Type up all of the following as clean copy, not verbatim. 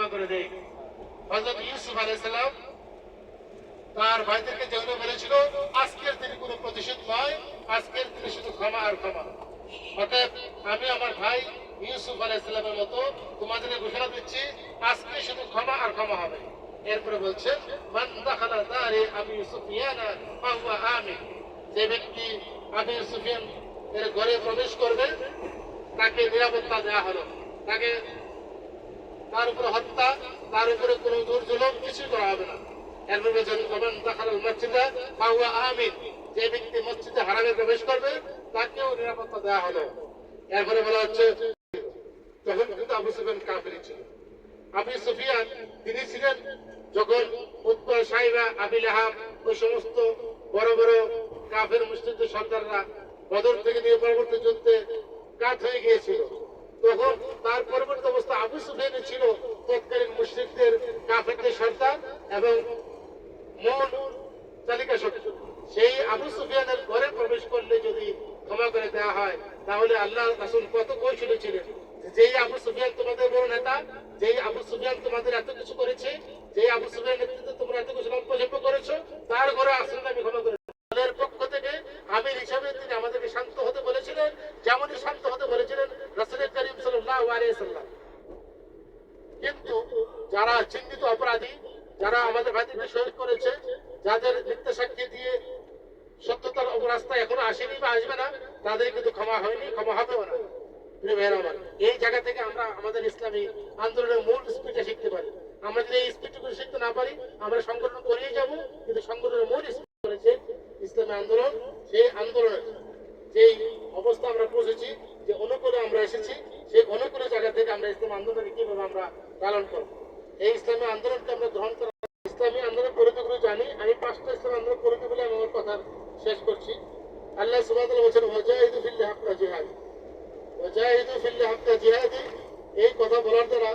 ক্ষমা করে দেয়। হযরত ইউসুফ আলাইহিস সালাম তার ভাইদেরকে যেগুলো বলেছিল, আজকের দিন কোনো প্রতিশোধ নয়, আজকের দিনে শুধু ক্ষমা আর ক্ষমা। অতএব আমি আমার ভাই ইউসুফ আলাইহিস সালামের মতো তোমাদেরকে ঘোষণা দিচ্ছি, আজকে শুধু ক্ষমা আর ক্ষমা হবে। এরপরে বলছেন, মান দাখালা দারে আবি সুফিয়ানা ফাহুয়া আমিন। যে ব্যক্তি আবি সুফিয়ান এর ঘরে প্রবেশ করবে তাকে নিরাপত্তা দেওয়া হলো, তাকে তার উপরে হত্যা, তার উপরে কোনো জুলুম কিছু করা হবে না। এরপরে বলছেন, মান দাখালাল মসজিদা ফাহুয়া আমিন। যে ব্যক্তি মসজিদে হারামে প্রবেশ করবে তাকেও নিরাপত্তা দেওয়া হলো। এরপরে বলা হচ্ছে, তখন কিন্তু আবু সুফিয়ান কাফির ছিল। আবু সুফিয়ান তিনি ছিলেন যখন উতবা, সাইবা, আবি লাহাব ওই সমস্ত বড় বড় কাফের মুশরিকদের সর্দাররা বদর থেকে নিয়ে পরবর্তী যুদ্ধে কাত হয়ে গিয়েছিল, তখন তার পরবর্তী অবস্থা আবু সুফিয়ান ছিল তৎকালীন মুশরিকদের কাফেরদের সর্দার এবং মূল তালিকা শক্তি। সেই আবু সুফিয়ানের ঘরে প্রবেশ করলে যদি ক্ষমা করে দেওয়া হয়, তাহলে আল্লাহ রাসূল কত কৌশলী ছিলেন। যেই আবু সুফিয়ান তোমাদের বড় নেতা, যেই আবু সুফিয়ান তোমাদের এত কিছু করেছে, যেই আবু সুফিয়ান নেতৃত্বে তোমরা এত কিছু লম্পজম্প করেছো, তার ঘরে আসলে আমি ক্ষমা করে দলের পক্ষ থেকে আমির হিসাবে তিনি আমাদেরকে শান্ত হতে বলেছিলেন, যেমনই শান্ত হতে বলেছিলেন রাসূল করিম সাল্লাল্লাহু আলাইহি ওয়াসাল্লাম। কিন্তু যারা চিহ্নিত অপরাধী, যারা আমাদের ভাইদেরকে শহীদ করেছে, যাদের মিথ্যা সাক্ষী দিয়ে সত্যতার রাস্তায় এখনো আসেনি বা আসবে না, তাদের কিন্তু ক্ষমা হয়নি, ক্ষমা হবেও না। এই জায়গা থেকে আমরা আমাদের ইসলামী আন্দোলনের মূল স্পিডটা শিখতে পারি। আমরা যদি এই স্পিডটুকু শিখতে না পারি, আমরা সংগঠন করেই যাব, কিন্তু সংগঠনের মূল স্পিড করেছে ইসলামী আন্দোলন। সেই আন্দোলনের যেই অবস্থা আমরা পৌঁছেছি, যে অনুকূলে আমরা এসেছি, সেই অনুকূলে জায়গা থেকে আমরা ইসলামী আন্দোলনকে কিভাবে আমরা পালন করব, এই ইসলামী আন্দোলনকে আমরা গ্রহণ করা। ইসলামী আন্দোলন পরিধিগুলো জানি, আমি 5টা ইসলামী আন্দোলন পরিধি বলে আমি আমার কথা শেষ করছি। আল্লাহ সুবহানাহু ওয়া তাআলা বলেছেন, ওয়াজাহিদু ফিল্লাহি হাক্কা জিহাদি, ওয়াজাহিদু ফিল্লাহি হাক্কা জিহাদি। এই কথা বলার দ্বারা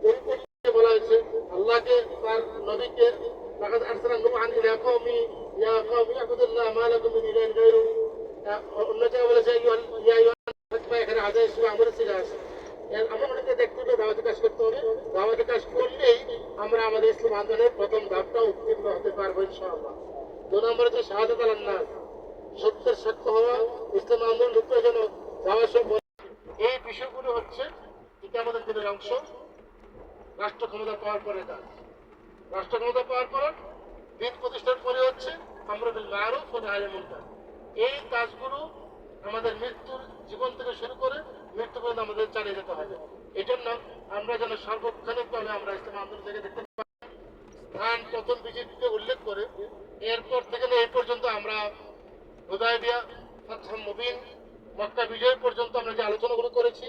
পরিপূর্ণ বলা হয়েছে আল্লাহকে, তার নবীকে, লাকাদ আরসালনা নূহান ইলা কওমি ইয়া কওমি ইবুদুল্লাহ মা লাকুম মিন ইলাহিন গায়রু। অন্য জায়গায় বলেছে ইয়া আইয়ুহান, এখানে আদেশ বা আমর সিগা আছে। আমরা অনেকে দেখতে হবে দাওয়াতি কাজ করতে হবে, দাওয়াতি কাজ করলেই আমরা আমাদের ইসলাম আন্দোলনের প্রথম ধাপটা উত্তীর্ণ হতে পারবো ইনশাআল্লাহ। 2 নম্বরে হচ্ছে শাহাদাত আলান নাস, সত্যের সাক্ষ্য হওয়া, ইসলাম আন্দোলন ঢুকতে যেন যাওয়ার সব। এই বিষয়গুলো হচ্ছে কিয়ামতের দিনের অংশ। রাষ্ট্র ক্ষমতা পাওয়ার পরে কাজ, রাষ্ট্র ক্ষমতা পাওয়ার পর দিন প্রতিষ্ঠার পরে হচ্ছে আমর বিল মারুফ ওয়া নাহই আনিল মুনকার। এই কাজগুলো আমাদের মৃত্যুর জীবন থেকে শুরু করে মৃত্যু পর্যন্ত আমাদের চালিয়ে যেতে হবে। এই জন্য আমরা যেন সার্বক্ষণিকভাবে আমরা ইসলাম আন্দোলন থেকে দেখতে পাই। স্থান প্রথম বিজেপিকে উল্লেখ করে এরপর থেকে এই পর্যন্ত আমরা হুদায়বিয়া, ফাতহ মুবিন, মক্কা বিজয় পর্যন্ত আমরা যে আলোচনাগুলো করেছি,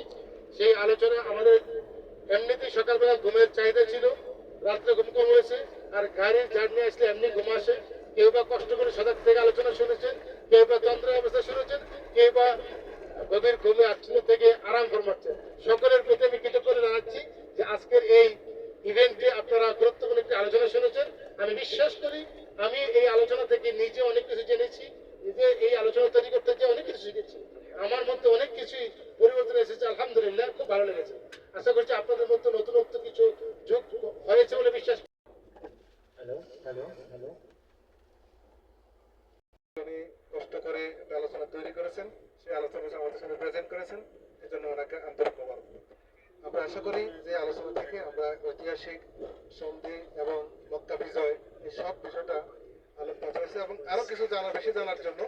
সেই আলোচনায় আমাদের এমনিতেই সকালবেলা ঘুমের চাহিদা ছিল, রাত্রে ঘুম কম হয়েছে, আর গাড়ির জার্নি আসলে এমনি ঘুম আসে। কেউ বা কষ্ট করে সজাগ থেকে আলোচনা শুনেছেন, কেউ বা তন্ত্রের অবস্থা শুনেছেন, কেউ বা গভীর ঘুমে আচ্ছন্ন থেকে আরাম ফরমাচ্ছেন। সকলের প্রতি আমি কৃতজ্ঞ জানাচ্ছি যে আজকের এই ইভেন্টে আপনারা গুরুত্বপূর্ণ একটি আলোচনা শুনেছেন। আমি বিশ্বাস করি আমি এই আলোচনা থেকে নিজে অনেক কিছু জেনেছি, নিজে এই আলোচনা তৈরি করতে গিয়ে অনেক কিছু শিখেছি। আমার মধ্যে অনেক কিছুই পরিবর্তন এসেছে, আলহামদুলিল্লাহ, খুব ভালো লেগেছে। আশা করছি আপনাদের মধ্যে নতুনত্ব কিছু যোগ হয়েছে বলে বিশ্বাস। হ্যালো হ্যালো হ্যালো উনি কষ্ট করে একটা আলোচনা তৈরি করেছেন, সেই আলোচনা আমাদের সামনে প্রেজেন্ট করেছেন, এজন্য ওনাকে আন্তরিক ধন্যবাদ। আমরা আশা করি যে আলোচনা থেকে আমরা ঐতিহাসিক সন্ধি এবং মক্কা বিজয় এই সব বিষয়টা আলোচনা করেছি এবং আরো কিছু বেশি জানার জন্য